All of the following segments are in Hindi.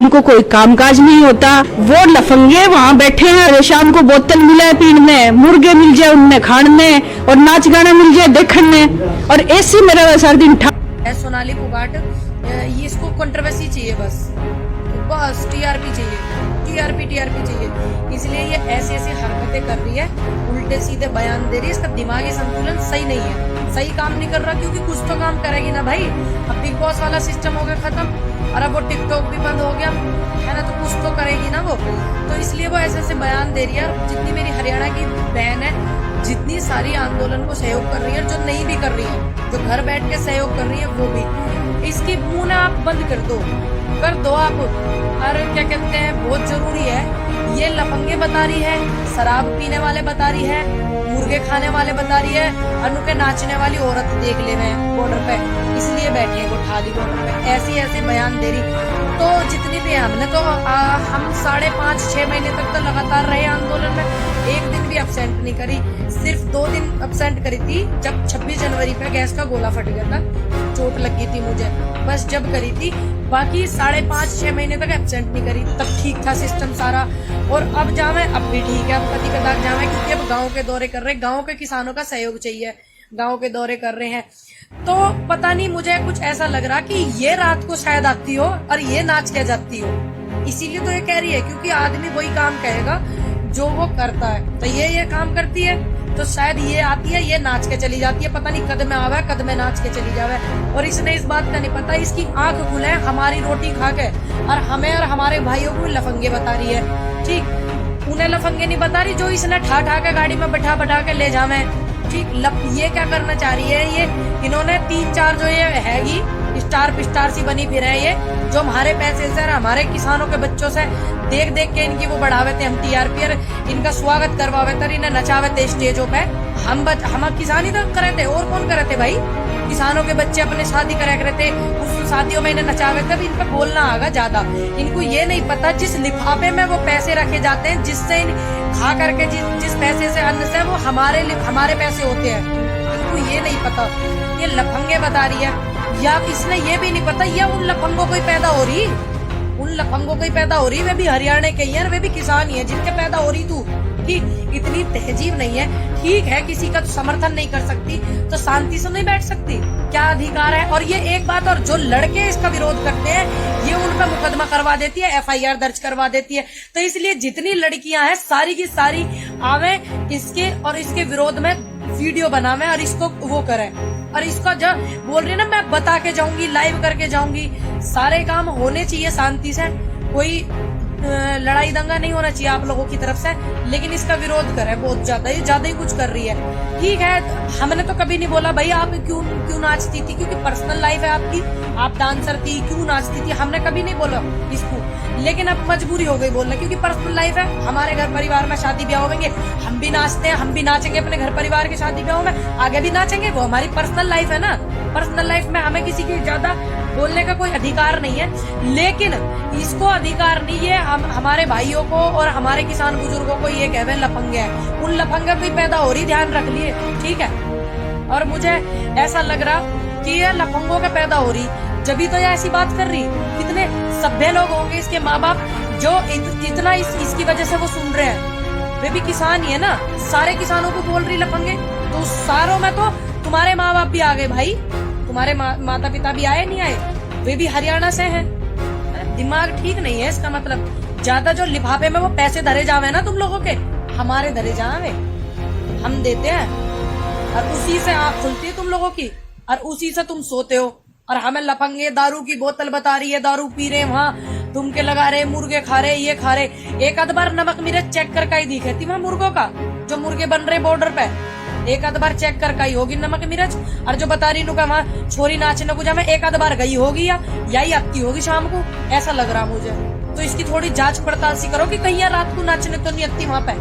उनको कोई कामकाज नहीं होता। वो लफंगे वहाँ बैठे हैं, शाम को बोतल मिले पीने, मुर्गे मिल जाए उनने खाने और नाच गाना मिल जाए देखने, और ऐसे मेरा सारा दिन सोनाली फोगाट, ये इसको कंट्रोवर्सी चाहिए, बस टीआरपी चाहिए, टीआरपी चाहिए। इसलिए ये ऐसी ऐसी हरकतें कर रही है, उल्टे सीधे बयान दे रही है। इसका दिमागी संतुलन सही नहीं है, सही काम नहीं कर रहा, क्योंकि कुछ तो काम करेगी ना भाई। अब बिग बॉस वाला सिस्टम हो गया खत्म, और अब वो टिकटॉक भी बंद हो गया है ना, तो कुछ तो करेगी ना वो। तो इसलिए वो ऐसे ऐसे बयान दे रही है। और जितनी मेरी हरियाणा की बहन है, जितनी सारी आंदोलन को सहयोग कर रही है, जो नहीं भी कर रही है, जो घर बैठ के सहयोग कर रही है, वो भी इसकी मुंह ना आप बंद कर दो आप। और क्या कहते हैं, बहुत जरूरी है। ये लफंगे बता रही है, शराब पीने वाले बता रही है, मुर्गे खाने वाले बता रही है, अनु के नाचने वाली औरत देख ले में बॉर्डर पे, इसलिए बैठे हैं कोठाली बॉर्डर पे, ऐसे बयान दे रही। तो जितनी भी हमने तो हम 5.5-6 महीने तक तो लगातार रहे आंदोलन में, एक दिन भी अब्सेंट नहीं करी। सिर्फ 2 दिन अब्सेंट करी थी, जब 26 जनवरी पे गैस का गोला फट गया था, चोट लगी थी मुझे, बस जब करी थी। बाकी 5.5-6 महीने तक एब्सेंट नहीं करी, तब ठीक था सिस्टम सारा। और अब जावे, अब भी ठीक है, अब कभी कदार जावे, क्योंकि अब गाँव के दौरे कर रहे, गाँव के किसानों का सहयोग चाहिए, गाँव के दौरे कर रहे हैं। तो पता नहीं, मुझे कुछ ऐसा लग रहा कि ये रात को शायद आती हो और ये नाच के जाती हो, इसीलिए तो ये कह रही है, क्योंकि आदमी वही काम कहेगा जो वो करता है। तो ये काम करती है, तो शायद ये आती है, ये नाच के चली जाती है, पता नहीं कद में आवे, कद में नाच के चली जावे। और इसने इस बात का नहीं पता, इसकी आंख खुले हमारी रोटी खा के, और हमें और हमारे भाइयों को लफंगे बता रही है। ठीक, उन्हें लफंगे नहीं बता रही जो इसने ठा के गाड़ी में बैठा के ले जावे। ठीक, ये क्या करना चाह रही है, ये इन्होंने 3-4 जो ये हैगी स्टार पिस्टार सी बनी फिर है, ये जो हमारे पैसे से, हमारे किसानों के बच्चों से देख के इनकी वो बढ़ावे थे, हम टीआरपी, इनका स्वागत करवावे थे, इन्हें नचावे थे स्टेजों पे। हम किसान ही तो करे थे, और कौन करे थे भाई? किसानों के बच्चे अपने शादी करा करे थे, उस शादियों में इन्हें नचावे थे। इन पे बोलना आगा ज्यादा, इनको ये नहीं पता जिस लिफाफे में वो पैसे रखे जाते हैं, जिससे खा करके जिस पैसे से, अन्न से, वो हमारे पैसे होते हैं, इनको ये नहीं पता। ये लफंगे बता रही है, या इसने ये भी नहीं पता, या उन लफंगों को ही पैदा हो रही, वे भी हरियाणा के ही है, वे भी किसान ही है जिनके पैदा हो रही तू। ठीक, इतनी तहजीब नहीं है। ठीक है, किसी का तो समर्थन नहीं कर सकती तो शांति से नहीं बैठ सकती, क्या अधिकार है? और ये एक बात और, जो लड़के इसका विरोध करते हैं, ये उन पर मुकदमा करवा देती है, FIR दर्ज करवा देती है। तो इसलिए जितनी लड़कियां हैं, सारी की सारी आवे इसके और इसके विरोध में वीडियो बनावे और इसको वो करें। और इसका जब बोल रही है ना, मैं बता के जाऊंगी, लाइव करके जाऊंगी, सारे काम होने चाहिए शांति से, कोई लड़ाई दंगा नहीं होना चाहिए आप लोगों की तरफ से। लेकिन इसका विरोध करे बहुत ज्यादा, ये ज्यादा ही कुछ कर रही है। ठीक है, हमने तो कभी नहीं बोला भाई आप क्यों नाचती थी, क्योंकि पर्सनल लाइफ है आपकी, आप डांसर थी, क्यों नाचती थी, हमने कभी नहीं बोला इसको। लेकिन अब मजबूरी हो गई बोलना, क्योंकि पर्सनल लाइफ है। हमारे घर परिवार में शादी ब्याह होंगे, हम भी नाचते हैं, हम भी नाचेंगे अपने घर परिवार के शादी ब्याह में, आगे भी नाचेंगे, वो हमारी पर्सनल लाइफ है ना। पर्सनल लाइफ में हमें किसी की ज्यादा बोलने का कोई अधिकार नहीं है। लेकिन इसको अधिकार नहीं है हमारे भाइयों को और हमारे किसान बुजुर्गों को ये कहवे लफंगे हैं। उन लफंगे भी पैदा हो रही, ध्यान रख लिए, ठीक है। और मुझे ऐसा लग रहा कि ये लफंगों के पैदा हो रही, जब तो ये ऐसी बात कर रही। कितने सभ्य लोग होंगे इसके माँ बाप जो इतना इसकी वजह से वो सुन रहे हैं, वे भी किसान ही है ना। सारे किसानों को बोल रही लफंगे, तो सारों में तो तुम्हारे माँ बाप भी आ गए भाई, तुम्हारे माता पिता भी आए नहीं आए, वे भी हरियाणा से हैं। दिमाग ठीक नहीं है इसका मतलब। ज्यादा जो लिफाफे में वो पैसे धरे जावे ना तुम लोगों के, हमारे धरे जावे, हम देते हैं और उसी से आँख खुलती है तुम लोगों की, और उसी से तुम सोते हो। और हमें लफंगे दारू की बोतल बता रही है, दारू पी रहे, वहाँ तुमके लगा रहे, मुर्गे खा रहे, ये खा रहे। एक आध बार नमक मिर्च चेक कर का ही दिखे थी वहाँ मुर्गों का, जो मुर्गे बन रहे बॉर्डर पे, एक आध बार चेक कर का ही होगी नमक मिर्च। और जो बता रही नुका वहाँ छोरी नाचने को जा, मैं एक आध बार गई होगी या यही आती होगी शाम को, ऐसा लग रहा मुझे। तो इसकी थोड़ी जांच पड़ताल सी करो कि कहीं यार रात को नाचने तो नहीं आती वहाँ पे,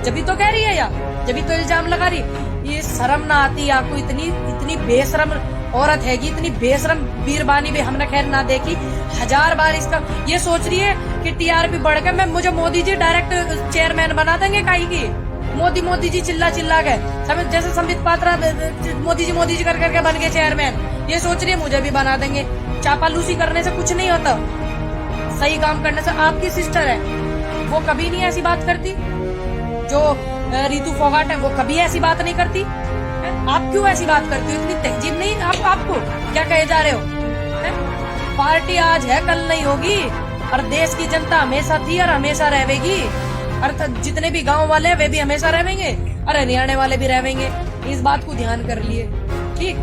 जब तो कह रही है, या जब तो इल्जाम लगा रही। ये शर्म ना आती आपको? इतनी बेशरम औरत हैगी, इतनी बेशरम बीरबानी भी हमने खैर ना देखी। 1000 बार इसका ये सोच रही है कि TRP बढ़ के मुझे मोदी जी डायरेक्ट चेयरमैन बना देंगे, काई की मोदी जी चिल्ला के, समझ, जैसे संबित पात्रा मोदी जी कर बन गए चेयरमैन। ये सोच रही है मुझे भी बना देंगे। चापालूसी करने से कुछ नहीं होता, सही काम करने से। आपकी सिस्टर है, वो कभी नहीं ऐसी बात करती। जो रितु फोगाट है, वो कभी ऐसी बात नहीं करती है? आप क्यों ऐसी बात करती हो? इतनी तहजीब नहीं आपको? क्या कहे जा रहे हो है? पार्टी आज है, कल नहीं होगी, और देश की जनता हमेशा थी और हमेशा रहेगी। और जितने भी गांव वाले हैं वे भी हमेशा रहेंगे, और हरियाणा वाले भी रहेंगे। इस बात को ध्यान कर लिए, ठीक।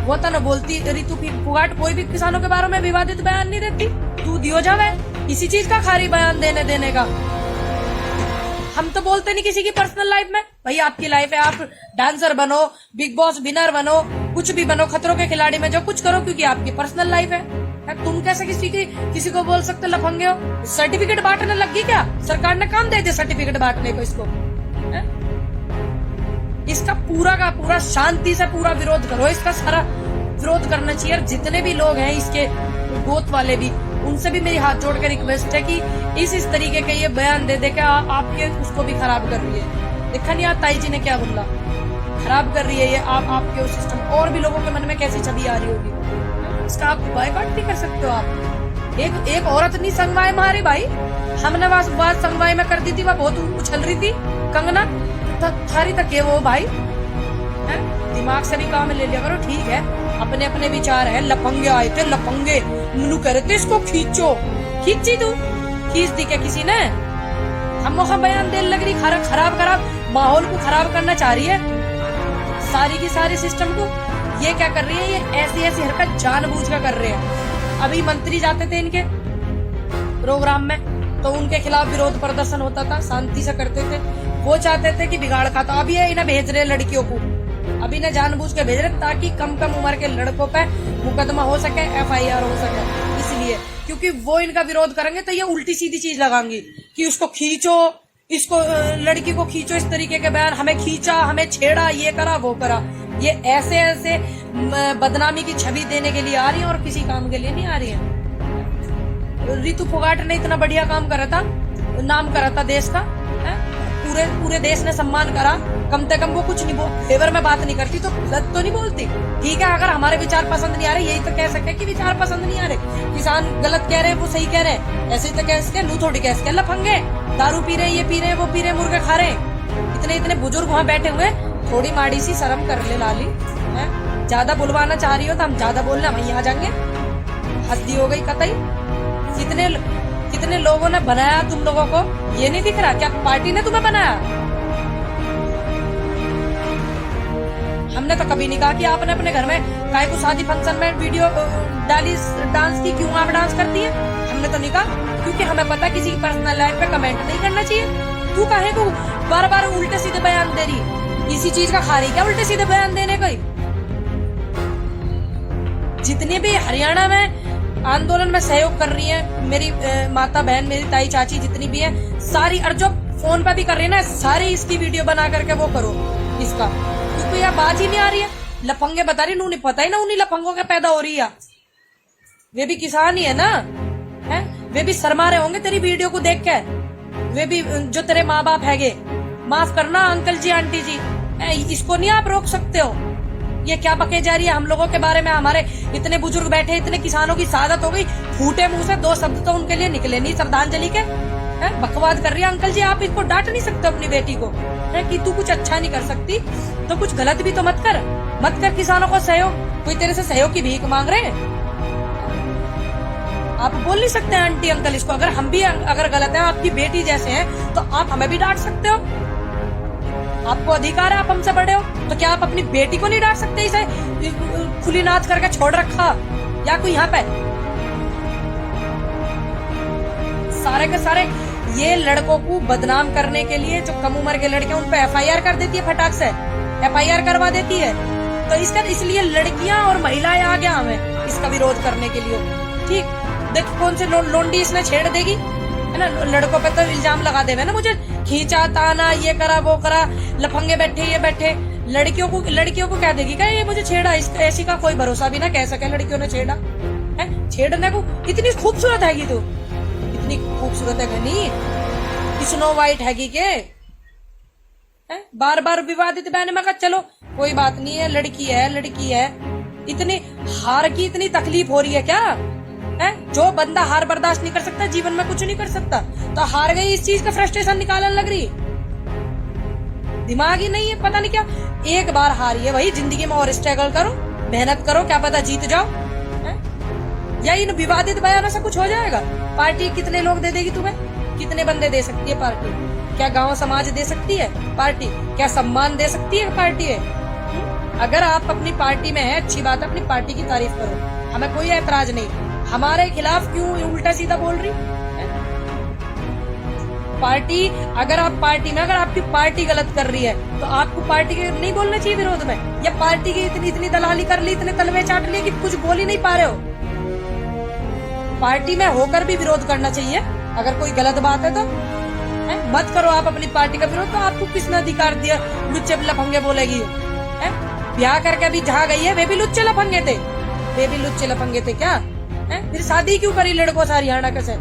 वो तो न बोलती रितु फोगाट कोई भी किसानों के बारे में विवादित बयान नहीं देती। तू दियो जावे किसी चीज का खारी बयान देने का। हम तो बोलते नहीं किसी की पर्सनल लाइफ में। भाई आपकी लाइफ है, आप डांसर बनो, बिग बॉस विनर बनो, कुछ भी बनो, खतरों के खिलाड़ी में जो कुछ करो, क्योंकि आपकी पर्सनल लाइफ है। तुम कैसे किसी को बोल सकते लफंगे हो? सर्टिफिकेट बांटने लगी क्या? सरकार ने काम दे दिया सर्टिफिकेट बांटने को इसको है? इसका पूरा का पूरा शांति से पूरा विरोध करो, इसका सारा विरोध करना चाहिए। और जितने भी लोग हैं इसके गोत वाले भी, उनसे भी मेरी हाथ जोड़ कर रिक्वेस्ट है कि इस तरीके के ये बयान दे के आपके उसको भी खराब कर रही है। देखा नहीं आप ताई जी ने क्या बोला, खराब कर रही है ये आपके उस सिस्टम। और भी लोगों के मन में कैसी छवि आ रही होगी, इसका आप बायकॉट नहीं कर सकते हो आप। एक औरत नहीं संगवाई मारी भाई, हमने बात संगवाई में कर दी थी, वह बहुत उछल रही थी कंगना, थारी तक है वो भाई है? दिमाग से भी काम ले लिया करो, ठीक है। अपने अपने विचार है। लफंगे आए थे, लफंगे मनु कह रहे थे इसको खींचो, खींची तू खींच दी क्या किसी ने? हम बयान देने लग रही, खराब माहौल को खराब करना चाह रही है सारी की सारी सिस्टम को। ये क्या कर रही है? ये ऐसी हरकत जानबूझ कर कर रहे हैं। अभी मंत्री जाते थे इनके प्रोग्राम में, तो उनके खिलाफ विरोध प्रदर्शन होता था, शांति से करते थे। वो चाहते थे कि बिगाड़ खाता। अभी इन्हें भेज रहे लड़कियों को, अभी इन्हें जानबूझ के भेज रहे ताकि कम उम्र के लड़कों पे मुकदमा हो सके, FIR हो सके। इसलिए क्योंकि वो इनका विरोध करेंगे तो ये उल्टी सीधी चीज लगाएंगी कि उसको खींचो, इसको लड़की को खींचो, इस तरीके के बयान, हमें खींचा, हमें छेड़ा, ये करा वो करा। ये ऐसे बदनामी की छवि देने के लिए आ रही है और किसी काम के लिए नहीं आ रही है। रितु फोगाट ने इतना बढ़िया काम करा था, नाम करा था देश का, पूरे देश ने सम्मान करा। कम से कम वो कुछ नहीं फेवर में बात नहीं करती, तो गलत तो नहीं बोलती। ठीक है, अगर हमारे विचार पसंद नहीं आ रहे, यही तो कह सकते कि विचार पसंद नहीं आ रहे, किसान गलत कह रहे हैं, वो सही कह रहे हैं, ऐसे ही तो कह सके। नू थोड़ी कह सके लफंगे दारू पी रहे, ये पी रहे, वो पी रहे, मुर्गे खा रहे। इतने बुजुर्ग वहाँ बैठे हुए, थोड़ी माड़ी सी शर्म कर ले लाली है। ज्यादा बुलवाना चाह रही हो तो हम ज्यादा बोलना, वहीं आ जाएंगे। हस्ती हो गई कतई। कितने लोगों ने बनाया तुम लोगों को, ये नहीं दिख रहा क्या? पार्टी ने तुम्हें बनाया? हमने तो कभी नहीं कहा कि आपने अपने घर में काय को शादी फंक्शन में वीडियो डाली डांस की, क्यों आप डांस करती है? हमने तो नहीं कहा, क्योंकि हमें पता किसी की पर्सनल लाइफ पे कमेंट नहीं करना चाहिए। तू काहे को बार उल्टे सीधे बयान दे रही? किसी चीज का खा रही क्या उल्टे सीधे बयान देने का? जितने भी हरियाणा में आंदोलन में सहयोग कर रही है, मेरी माता बहन, मेरी ताई चाची जितनी भी है सारी, और जो फोन पे भी कर रही है ना, सारी इसकी वीडियो बना करके वो करो इसका, क्योंकि यह बात ही नहीं आ रही है। लफंगे बता रही, नहीं पता ही ना उन्हीं लफंगों के पैदा हो रही है। वे भी किसान ही है ना, है? वे भी शर्मा रहे होंगे तेरी वीडियो को देख के। वे भी जो तेरे माँ बाप हैगे, माफ करना अंकल जी आंटी जी, इसको नहीं आप रोक सकते हो। ये क्या बके जा रही है हम लोगों के बारे में? हमारे इतने बुजुर्ग बैठे, इतने किसानों की शहादत हो गई, फूटे मुंह से दो शब्द तो उनके लिए निकले नहीं श्रद्धांजलि के। बकवाद कर रही है अंकल जी, आप इसको डांट नहीं सकते अपनी बेटी को, है कि तू कुछ अच्छा नहीं कर सकती तो कुछ गलत भी तो मत कर किसानों को सहयोग। कोई तेरे से सहयोग की भीख मांग रहे हैं? आप बोल नहीं सकते आंटी अंकल इसको। अगर हम भी अगर गलत है, आपकी बेटी जैसे हैं, तो आप हमें भी डांट सकते हो। आपको अधिकार है, आप हमसे बड़े हो, तो क्या आप अपनी बेटी को नहीं डांट सकते? इसे खुली नाथ करके छोड़ रखा या कोई यहाँ पे? सारे के सारे ये लड़कों को बदनाम करने के लिए, जो कम उम्र के लड़के उन पे FIR कर देती है, फटाक से FIR करवा देती है। तो इसका इसलिए लड़कियां और महिलाएं आ गया हमें इसका विरोध करने के लिए। ठीक, देख कौन से लोंडी इसने छेड़ देगी, है ना? लड़कों पे तो इल्जाम लगा देवे ना, मुझे खींचा ताना, ये करा वो करा, लफंगे बैठे ये बैठे। लड़कियों को क्या देगी क्या ये मुझे छेड़ा? ऐसी का कोई भरोसा भी ना कह सके लड़कियों ने छेड़ा है। छेड़ने को इतनी खूबसूरत हैगी तू, इतनी खूबसूरत है नहीं, स्नो वाइट हैगी के? बार विवादित बहने में कहा चलो कोई बात नहीं है, लड़की है। इतनी हार की इतनी तकलीफ हो रही है क्या? है। जो बंदा हार बर्दाश्त नहीं कर सकता जीवन में कुछ नहीं कर सकता। तो हार गई इस चीज का फ्रस्ट्रेशन निकालने लग रही, दिमाग ही नहीं है, पता नहीं क्या। एक बार हारी है भाई, जिंदगी में और स्ट्रगल करो, मेहनत करो, क्या पता जीत जाओ। या इन विवादित बयानों से कुछ हो जाएगा? पार्टी कितने लोग दे देगी तुम्हें? कितने बंदे दे सकती है पार्टी? क्या गांव समाज दे सकती है पार्टी? क्या सम्मान दे सकती है पार्टी है? अगर आप अपनी पार्टी में है, अच्छी बात है, अपनी पार्टी की तारीफ करो, हमें कोई ऐतराज नहीं। हमारे खिलाफ क्यों उल्टा सीधा बोल रही है? पार्टी, अगर आप पार्टी में, अगर आपकी पार्टी गलत कर रही है तो आपको पार्टी के नहीं बोलना चाहिए विरोध में? या पार्टी की इतनी दलाली कर ली, इतने तलवे चाट लिए कि कुछ बोल ही नहीं पा रहे हो? पार्टी में होकर भी विरोध करना चाहिए अगर कोई गलत बात है तो। मत करो आप अपनी पार्टी का विरोध, तो आपको किसने अधिकार दिया लुच्चे लफंगे बोलेगी? ब्याह करके भी जहाँ गई है वे भी लुच्चे लफंगे थे, वे भी लुच्चे लफंगे थे क्या? फिर शादी क्यों करी लड़कों से हरियाणा के से?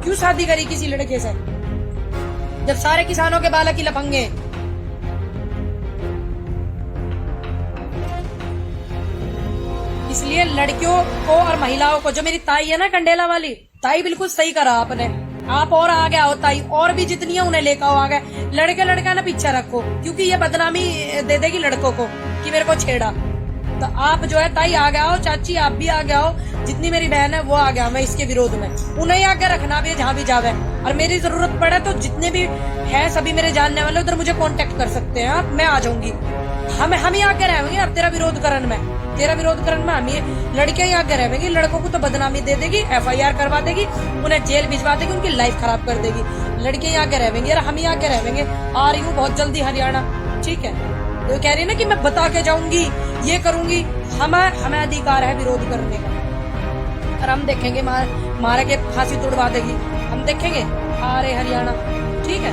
क्यों शादी करी किसी लड़के से जब सारे किसानों के बालक ही लफंगे? इसलिए लड़कियों को और महिलाओं को, जो मेरी ताई है ना कंडेला वाली ताई, बिल्कुल सही करा आपने। आप और आगे आओ ताई, और भी जितनी है उन्हें लेकर आओ आगे। लड़के ना पीछे रखो, क्योंकि ये बदनामी दे देगी लड़कों को कि मेरे को छेड़ा। तो आप जो है ताई आगे आओ, चाची आप भी आगे आओ, जितनी मेरी बहन है वो आगे आओ। मैं इसके विरोध में, उन्हें आगे रखना भी जहाँ भी जावे, और मेरी जरूरत पड़े तो जितने भी है सभी मेरे जानने वाले उधर मुझे कांटेक्ट कर सकते हैं आप, मैं आ जाऊंगी। हम ही आगे रहेंगे अब तेरा विरोध करने में, तेरा विरोध करने में हम ही। लड़कियां ही आगे रहेंगी, लड़कों को तो बदनामी दे देगी, FIR करवा देगी, उन्हें जेल भिजवा देगी, उनकी लाइफ खराब कर देगी। लड़कियां ही आगे रहेंगी, यार हम ही आगे रहेंगे। आ रही हूँ बहुत जल्दी हरियाणा, ठीक है? तो कह रही है ना कि मैं बता के जाऊंगी, ये करूंगी। हमें अधिकार है विरोध करने का, और हम देखेंगे मारे के फांसी तुड़वा देगी, हम देखेंगे। आ रहे हरियाणा, ठीक है?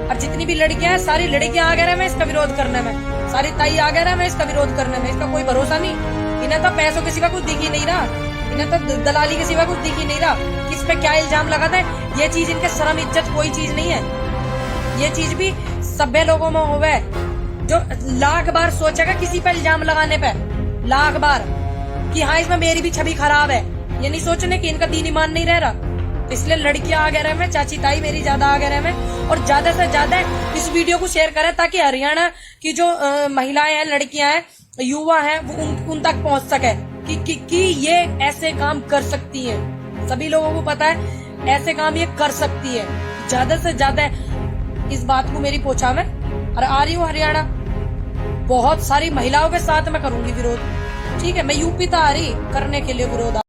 और जितनी भी लड़कियां हैं सारी लड़कियां आगे रहे इसका विरोध करने में, सारी ताई आगे रहे इसका विरोध करने में। इसका कोई भरोसा नहीं, इन्हें तो पैसों के सिवा कुछ दिख ही नहीं रहा, इन्हें तो दलाली के सिवा कुछ दिख ही नहीं रहा। किस पे क्या इल्जाम लगाते हैं, ये चीज इनके शर्म इज्जत कोई चीज नहीं है। ये चीज भी सभ्य लोगों में होवे, जो लाख बार सोचेगा किसी पे इल्जाम लगाने पे, लाख बार कि हाँ इसमें मेरी भी छवि खराब है। ये नहीं सोचने कि इनका दीन ईमान नहीं रह रहा। इसलिए लड़कियां आगे रहे में, चाची ताई मेरी ज्यादा आगे रहे में, और ज्यादा से ज्यादा इस वीडियो को शेयर करें ताकि हरियाणा की जो महिलाएं हैं, लड़कियां हैं, युवा हैं, वो उन तक पहुंच सके कि ये ऐसे काम कर सकती हैं। सभी लोगों को पता है ऐसे काम ये कर सकती है। ज्यादा से ज्यादा इस बात को मेरी पहुंचा में, और आ रही हूँ हरियाणा, बहुत सारी महिलाओं के साथ मैं करूंगी विरोध, ठीक है? मैं यूपी तो आ रही करने के लिए विरोध।